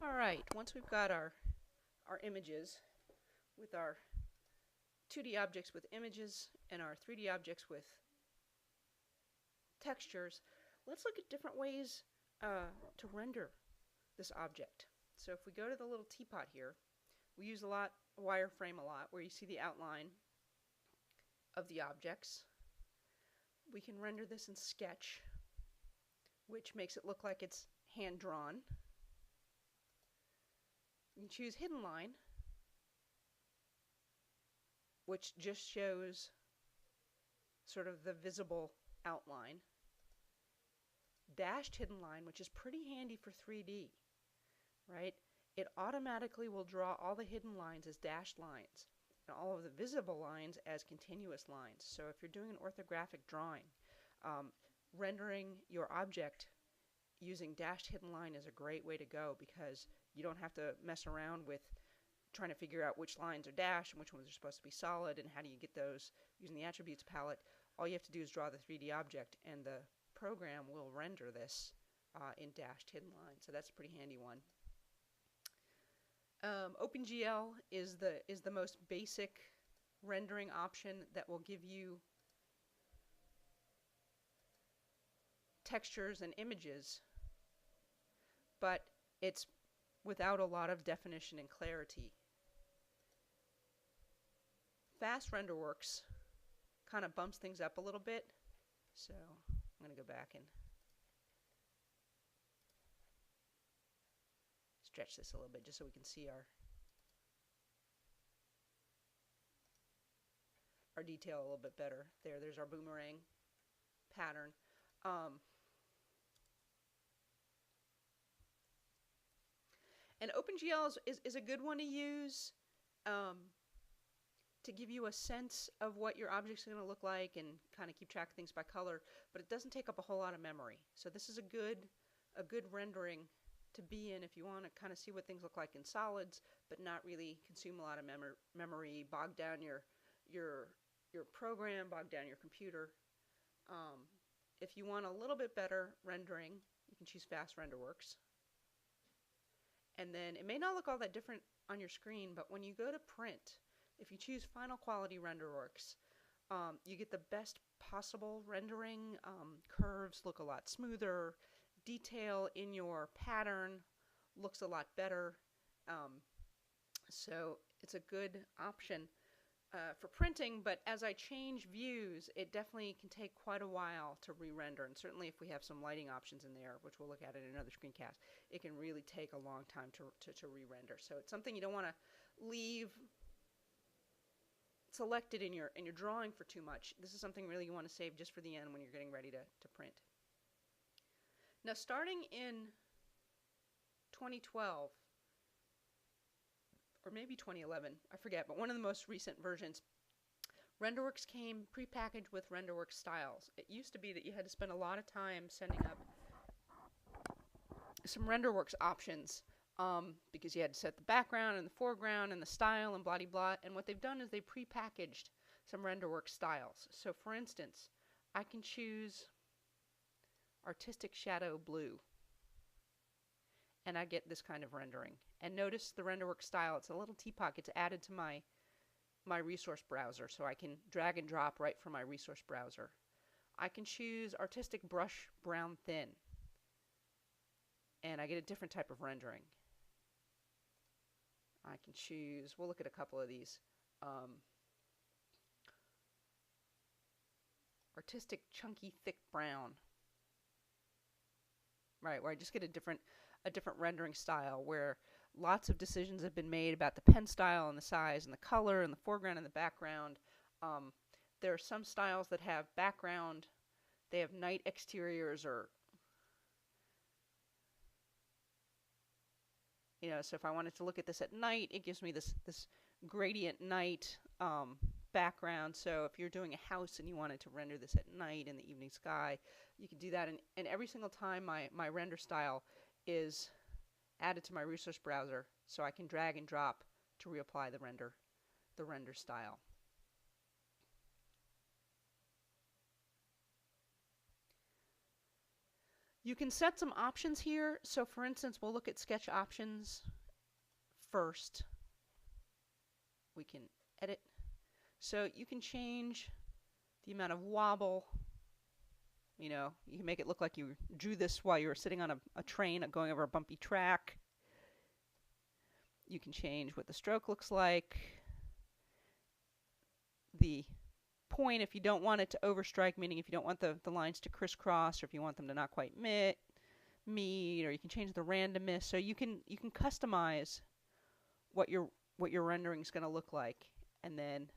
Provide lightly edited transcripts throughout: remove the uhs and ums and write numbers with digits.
Alright, once we've got our images with our 2D objects with images and our 3D objects with textures, let's look at different ways to render this object. So if we go to the little teapot here, we use wireframe a lot, where you see the outline of the objects. We can render this in Sketch, which makes it look like it's hand-drawn. You can choose Hidden Line, which just shows sort of the visible outline. Dashed Hidden Line, which is pretty handy for 3D, right? It automatically will draw all the hidden lines as dashed lines and all of the visible lines as continuous lines. So if you're doing an orthographic drawing, rendering your object using dashed hidden line is a great way to go, because you don't have to mess around with trying to figure out which lines are dashed and which ones are supposed to be solid and how do you get those using the attributes palette. All you have to do is draw the 3D object and the program will render this in dashed hidden line. So that's a pretty handy one. OpenGL is the most basic rendering option that will give you textures and images, but it's without a lot of definition and clarity. Fast Renderworks kind of bumps things up a little bit, so I'm going to go back and stretch this a little bit just so we can see our detail a little bit better. There's our boomerang pattern. And OpenGL is a good one to use to give you a sense of what your object's going to look like and kind of keep track of things by color, but it doesn't take up a whole lot of memory. So this is a good rendering to be in if you want to kind of see what things look like in solids, but not really consume a lot of memory, bog down your program, bog down your computer. If you want a little bit better rendering, you can choose Fast Renderworks. And then it may not look all that different on your screen, but when you go to print, if you choose Final Quality Renderworks, you get the best possible rendering. Curves look a lot smoother. Detail in your pattern looks a lot better. So it's a good option for printing, but as I change views, it definitely can take quite a while to re-render, and certainly if we have some lighting options in there, which we'll look at in another screencast, it can really take a long time to re-render. So it's something you don't want to leave selected in your drawing for too much. This is something really you want to save just for the end when you're getting ready to print. Now, starting in 2012, or maybe 2011, I forget, but one of the most recent versions, Renderworks came prepackaged with Renderworks styles. It used to be that you had to spend a lot of time setting up some Renderworks options because you had to set the background and the foreground and the style and blah-de-blah. And what they've done is they prepackaged some Renderworks styles. So for instance, I can choose Artistic Shadow Blue, and I get this kind of rendering. And notice the Renderworks style, it's a little teapot. It's added to my resource browser, so I can drag and drop right from my resource browser. I can choose Artistic Brush Brown Thin, and I get a different type of rendering. I can choose, we'll look at a couple of these. Artistic Chunky Thick Brown. Right, where I just get a different rendering style, where lots of decisions have been made about the pen style and the size and the color and the foreground and the background. There are some styles that have background, they have night exteriors, or so if I wanted to look at this at night, it gives me this gradient night background. So if you're doing a house and you wanted to render this at night in the evening sky, you can do that. And every single time my render style is added to my resource browser, so I can drag and drop to reapply the render style. You can set some options here. So for instance, we'll look at sketch options first. We can edit. So you can change the amount of wobble. You know, you can make it look like you drew this while you were sitting on a train going over a bumpy track. You can change what the stroke looks like. The point, if you don't want it to overstrike, meaning if you don't want the lines to crisscross, or if you want them to not quite meet, or you can change the randomness. So you can customize what your rendering is going to look like. And then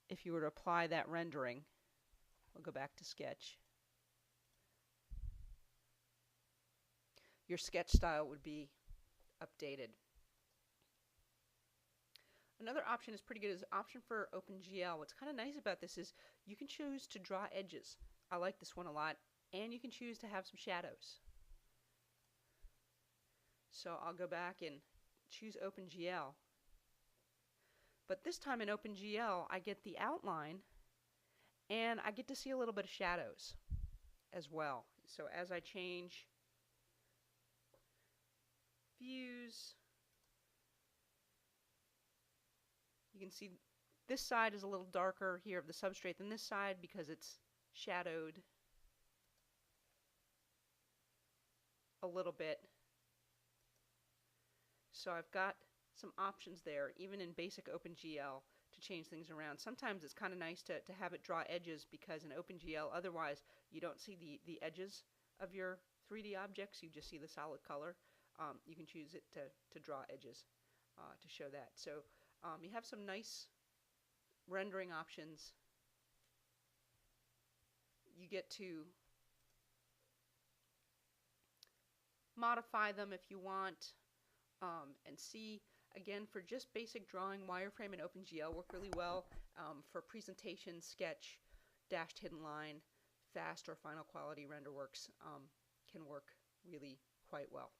if you were to apply that rendering, we'll go back to sketch. Your sketch style would be updated. Another option is pretty good, is option for OpenGL. What's kind of nice about this is you can choose to draw edges. I like this one a lot. And you can choose to have some shadows. So I'll go back and choose OpenGL. But this time in OpenGL, I get the outline and I get to see a little bit of shadows as well. So as I change views, you can see this side is a little darker here of the substrate than this side because it's shadowed a little bit. So I've got some options there, even in basic OpenGL, to change things around. Sometimes it's kind of nice to have it draw edges, because in OpenGL, otherwise you don't see the edges of your 3D objects, you just see the solid color. You can choose it to draw edges to show that. So you have some nice rendering options. You get to modify them if you want, and see, again, for just basic drawing, wireframe and OpenGL work really well. For presentation, sketch, dashed hidden line, fast or final quality Renderworks can work really quite well.